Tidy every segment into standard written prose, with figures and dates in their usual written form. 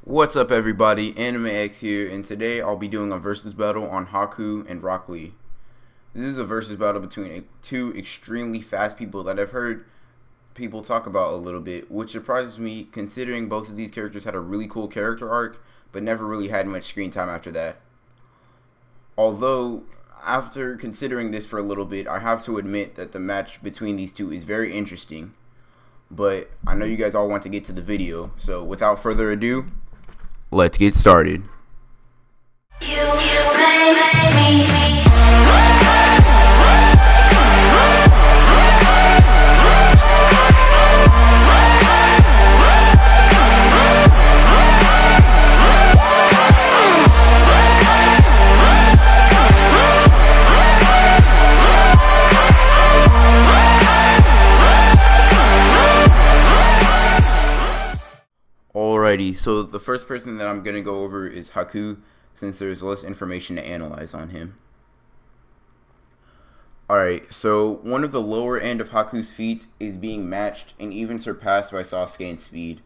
What's up everybody, Anime X here, and today I'll be doing a versus battle on Haku and Rock Lee. This is a versus battle between two extremely fast people that I've heard people talk about a little bit, which surprises me considering both of these characters had a really cool character arc, but never really had much screen time after that. Although, after considering this for a little bit, I have to admit that the match between these two is very interesting. But I know you guys all want to get to the video, so without further ado, let's get started. Alrighty, so the first person that I'm going to go over is Haku, since there's less information to analyze on him. Alright, so one of the lower end of Haku's feats is being matched and even surpassed by Sasuke in speed.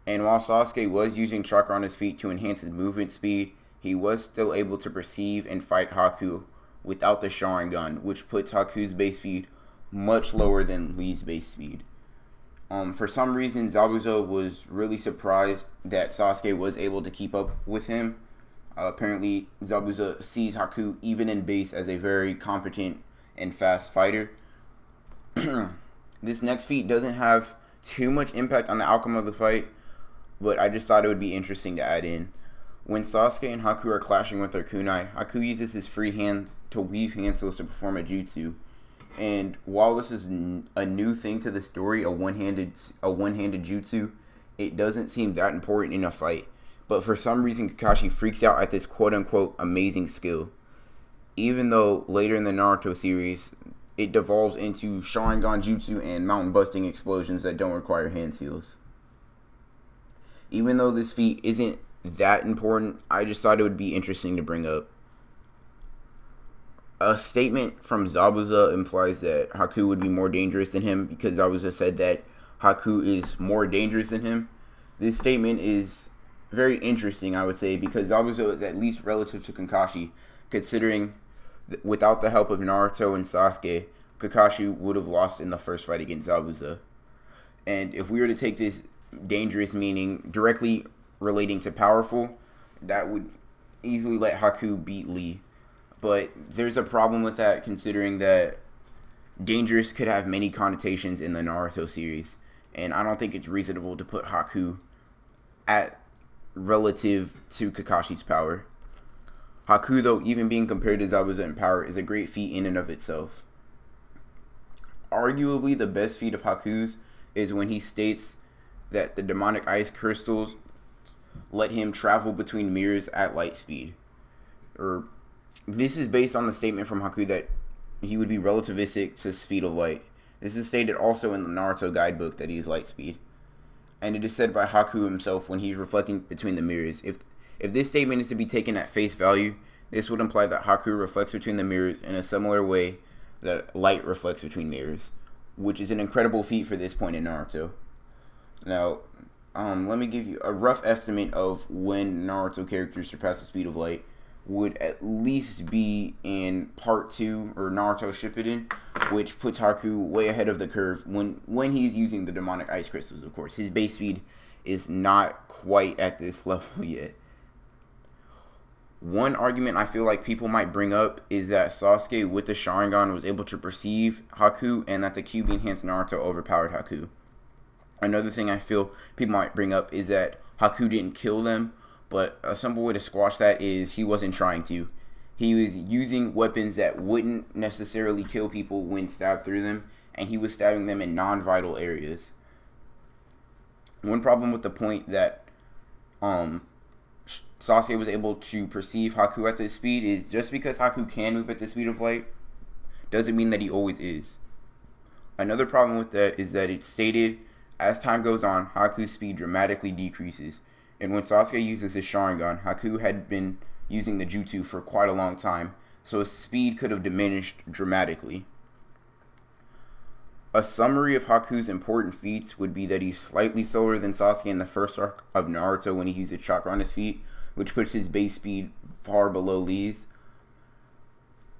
And while Sasuke was using chakra on his feet to enhance his movement speed, he was still able to perceive and fight Haku without the Sharingan, which puts Haku's base speed much lower than Lee's base speed. For some reason, Zabuza was really surprised that Sasuke was able to keep up with him. Apparently, Zabuza sees Haku, even in base, as a very competent and fast fighter. This next feat doesn't have too much impact on the outcome of the fight, but I just thought it would be interesting to add in. When Sasuke and Haku are clashing with their kunai, Haku uses his free hand to weave hand seals to perform a jutsu. And while this is a new thing to the story, a one-handed jutsu, it doesn't seem that important in a fight. But for some reason, Kakashi freaks out at this quote-unquote amazing skill. Even though later in the Naruto series, it devolves into Sharingan jutsu and mountain-busting explosions that don't require hand seals. Even though this feat isn't that important, I just thought it would be interesting to bring up. A statement from Zabuza implies that Haku would be more dangerous than him because Zabuza said that Haku is more dangerous than him. This statement is very interesting, I would say, because Zabuza is at least relative to Kakashi, considering without the help of Naruto and Sasuke, Kakashi would have lost in the first fight against Zabuza. And if we were to take this dangerous meaning directly relating to powerful, that would easily let Haku beat Lee. But there's a problem with that, considering that dangerous could have many connotations in the Naruto series. And I don't think it's reasonable to put Haku at relative to Kakashi's power. Haku, though, even being compared to Zabuza in power, is a great feat in and of itself. Arguably, the best feat of Haku's is when he states that the demonic ice crystals let him travel between mirrors at light speed. This is based on the statement from Haku that he would be relativistic to the speed of light. This is stated also in the Naruto guidebook that he is light speed. And it is said by Haku himself when he's reflecting between the mirrors. If this statement is to be taken at face value, this would imply that Haku reflects between the mirrors in a similar way that light reflects between mirrors, which is an incredible feat for this point in Naruto. Now, let me give you a rough estimate of when Naruto characters surpass the speed of light. Would at least be in part 2 or Naruto Shippuden, which puts Haku way ahead of the curve when he's using the demonic ice crystals, of course. His base speed is not quite at this level yet. One argument I feel like people might bring up is that Sasuke with the Sharingan was able to perceive Haku and that the Kyuubi enhanced Naruto overpowered Haku. Another thing I feel people might bring up is that Haku didn't kill them, but a simple way to squash that is he wasn't trying to. He was using weapons that wouldn't necessarily kill people when stabbed through them, and he was stabbing them in non-vital areas. One problem with the point that Sasuke was able to perceive Haku at this speed is just because Haku can move at the speed of light doesn't mean that he always is. Another problem with that is that it's stated as time goes on, Haku's speed dramatically decreases. And when Sasuke uses his Sharingan, Haku had been using the jutsu for quite a long time, so his speed could have diminished dramatically. A summary of Haku's important feats would be that he's slightly slower than Sasuke in the first arc of Naruto when he uses chakra on his feet, which puts his base speed far below Lee's.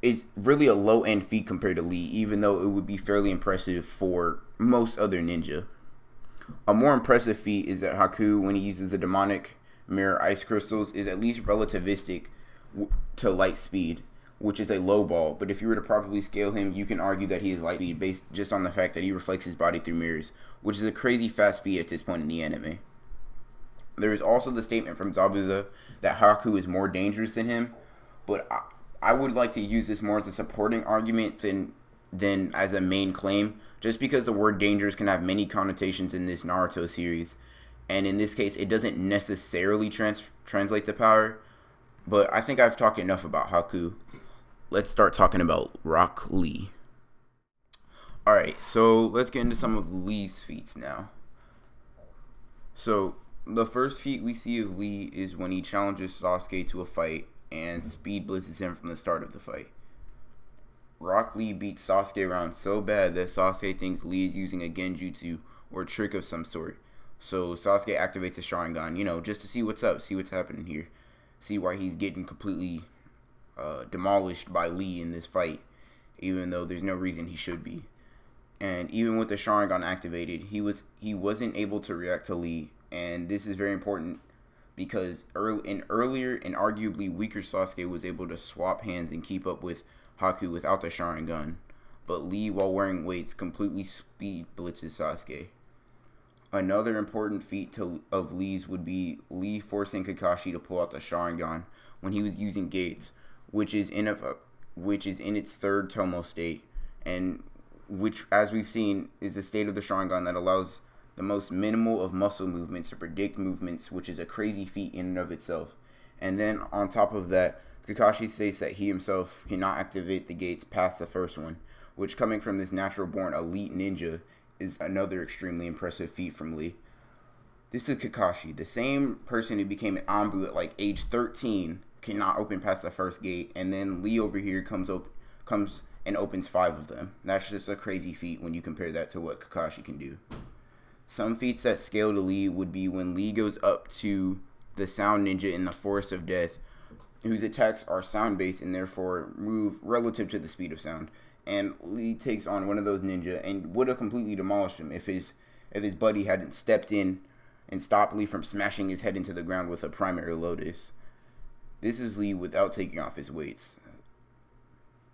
It's really a low-end feat compared to Lee, even though it would be fairly impressive for most other ninja. A more impressive feat is that Haku, when he uses the demonic mirror ice crystals, is at least relativistic to light speed, which is a low ball, but if you were to properly scale him, you can argue that he is light speed based just on the fact that he reflects his body through mirrors, which is a crazy fast feat at this point in the anime. There is also the statement from Zabuza that Haku is more dangerous than him, but I would like to use this more as a supporting argument than as a main claim, just because the word dangerous can have many connotations in this Naruto series, and in this case, it doesn't necessarily translate to power, but I think I've talked enough about Haku. Let's start talking about Rock Lee. Alright, so let's get into some of Lee's feats now. So, the first feat we see of Lee is when he challenges Sasuke to a fight and speed blitzes him from the start of the fight. Rock Lee beats Sasuke around so bad that Sasuke thinks Lee is using a genjutsu or a trick of some sort. So Sasuke activates a Sharingan, just to see what's up, see what's happening here. See why he's getting completely demolished by Lee in this fight, even though there's no reason he should be. And even with the Sharingan activated, he wasn't able to react to Lee, and this is very important because earlier and arguably weaker Sasuke was able to swap hands and keep up with Haku without the Sharingan, but Lee, while wearing weights, completely speed blitzes Sasuke. Another important feat of Lee's would be Lee forcing Kakashi to pull out the Sharingan when he was using gates, which is in its third Tomo state, and which, as we've seen, is the state of the Sharingan that allows the most minimal of muscle movements to predict movements, which is a crazy feat in and of itself. And then on top of that, Kakashi states that he himself cannot activate the gates past the first one, which, coming from this natural-born elite ninja, is another extremely impressive feat from Lee. This is Kakashi, the same person who became an Anbu at like age 13, cannot open past the first gate, and then Lee over here comes and opens 5 of them. That's just a crazy feat when you compare that to what Kakashi can do. Some feats that scale to Lee would be when Lee goes up to the sound ninja in the Forest of Death, whose attacks are sound-based and therefore move relative to the speed of sound. And Lee takes on one of those ninja and would have completely demolished him if his buddy hadn't stepped in and stopped Lee from smashing his head into the ground with a primary lotus. This is Lee without taking off his weights.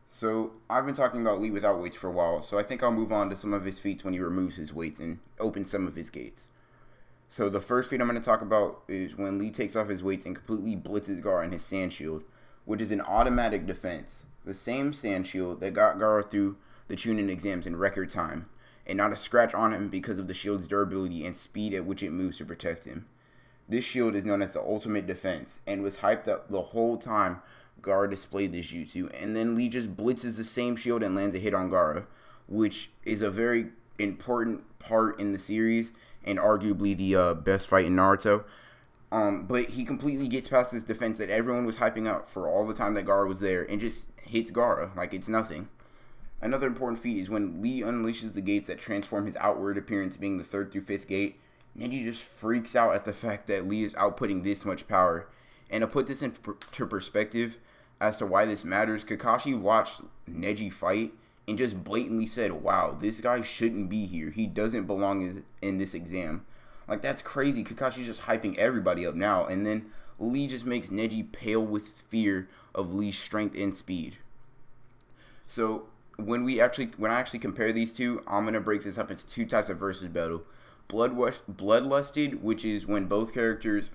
So, I've been talking about Lee without weights for a while, so I think I'll move on to some of his feats when he removes his weights and opens some of his gates. So, the first feat I'm going to talk about is when Lee takes off his weights and completely blitzes Gaara in his sand shield, which is an automatic defense. The same sand shield that got Gaara through the Chunin Exams in record time, and not a scratch on him because of the shield's durability and speed at which it moves to protect him. This shield is known as the ultimate defense, and was hyped up the whole time Gaara displayed this jutsu, and then Lee just blitzes the same shield and lands a hit on Gaara, which is a very important part in the series, and arguably the best fight in Naruto. But he completely gets past this defense that everyone was hyping up for all the time that Gaara was there, and just hits Gaara like it's nothing. Another important feat is when Lee unleashes the gates that transform his outward appearance, being the 3rd through 5th gate. Neji just freaks out at the fact that Lee is outputting this much power. And to put this into perspective as to why this matters, Kakashi watched Neji fight and just blatantly said, wow, this guy shouldn't be here. He doesn't belong in this exam. Like, that's crazy. Kakashi's just hyping everybody up now. And then Lee just makes Neji pale with fear of Lee's strength and speed. So, when I actually compare these two, I'm going to break this up into 2 types of versus battle. Bloodlusted, which is when both characters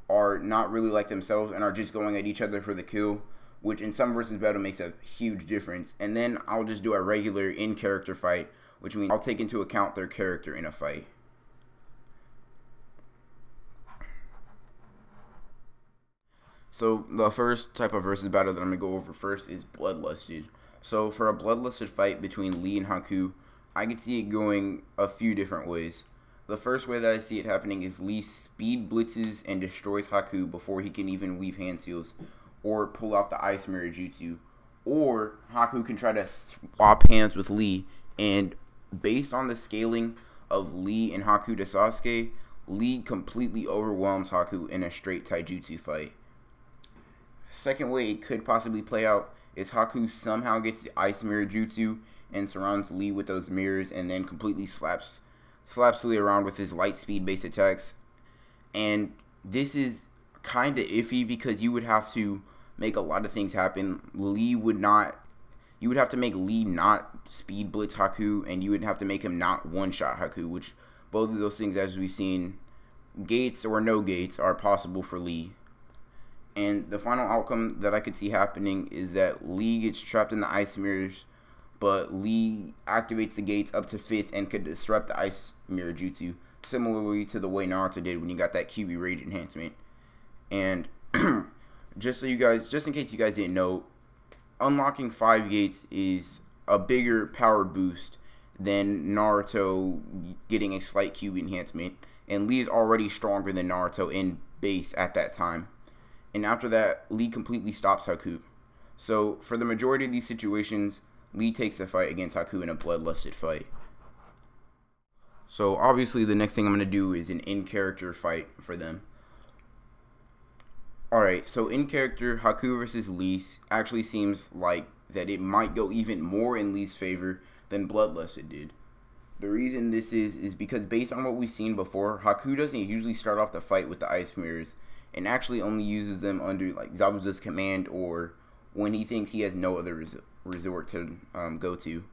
are not really like themselves and are just going at each other for the kill, which in some versus battle makes a huge difference. And then I'll just do a regular in-character fight, which means I'll take into account their character in a fight. So the first type of versus battle that I'm going to go over first is Bloodlusted. So for a Bloodlusted fight between Lee and Haku, I could see it going a few different ways. The first way that I see it happening is Lee speed blitzes and destroys Haku before he can even weave hand seals or pull out the ice mirror jutsu. Or Haku can try to swap hands with Lee and based on the scaling of Lee and Haku to Sasuke, Lee completely overwhelms Haku in a straight taijutsu fight. Second way it could possibly play out is Haku somehow gets the ice mirror jutsu and surrounds Lee with those mirrors and then completely slaps Lee around with his light speed base attacks. And this is kind of iffy because you would have to make a lot of things happen. You would have to make Lee not speed blitz Haku, and you would have to make him not one-shot Haku, which both of those things, as we've seen, gates or no gates, are possible for Lee. And the final outcome that I could see happening is that Lee gets trapped in the ice mirrors, but Lee activates the gates up to 5th and could disrupt the ice mirror jutsu, similarly to the way Naruto did when he got that QB rage enhancement. And just in case you guys didn't know, unlocking 5 gates is a bigger power boost than Naruto getting a slight QB enhancement, and Lee is already stronger than Naruto in base at that time. And after that, Lee completely stops Haku. So for the majority of these situations, Lee takes the fight against Haku in a bloodlusted fight. So obviously the next thing I'm going to do is an in-character fight for them. Alright, so in character, Haku versus Lee actually seems like that it might go even more in Lee's favor than Bloodlust did. The reason this is because based on what we've seen before, Haku doesn't usually start off the fight with the ice mirrors and actually only uses them under like Zabuza's command or when he thinks he has no other resort to go to.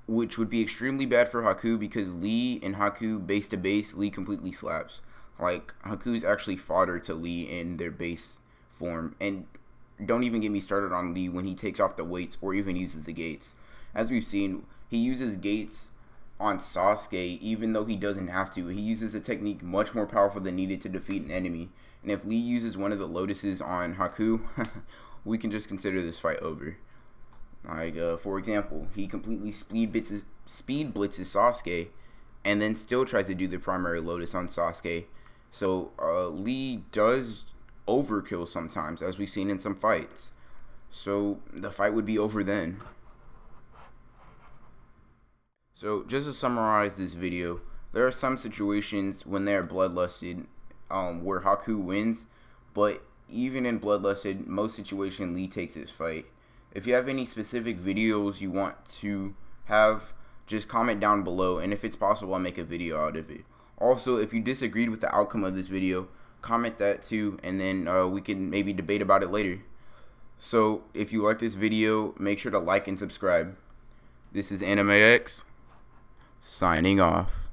Which would be extremely bad for Haku because Lee and Haku base to base, Lee completely slaps. Like, Haku's actually fodder to Lee in their base form. And don't even get me started on Lee when he takes off the weights or even uses the gates. As we've seen, he uses gates on Sasuke even though he doesn't have to. He uses a technique much more powerful than needed to defeat an enemy. And if Lee uses one of the lotuses on Haku, we can just consider this fight over. Like, for example, he completely speed blitzes Sasuke and then still tries to do the primary lotus on Sasuke. So Lee does overkill sometimes, as we've seen in some fights. So the fight would be over then. So just to summarize this video, there are some situations when they are bloodlusted where Haku wins, but even in bloodlusted, most situations Lee takes this fight. If you have any specific videos you want to have, just comment down below, and if it's possible, I'll make a video out of it. Also, if you disagreed with the outcome of this video, comment that too, and then we can maybe debate about it later. So, if you like this video, make sure to like and subscribe. This is Anime X, signing off.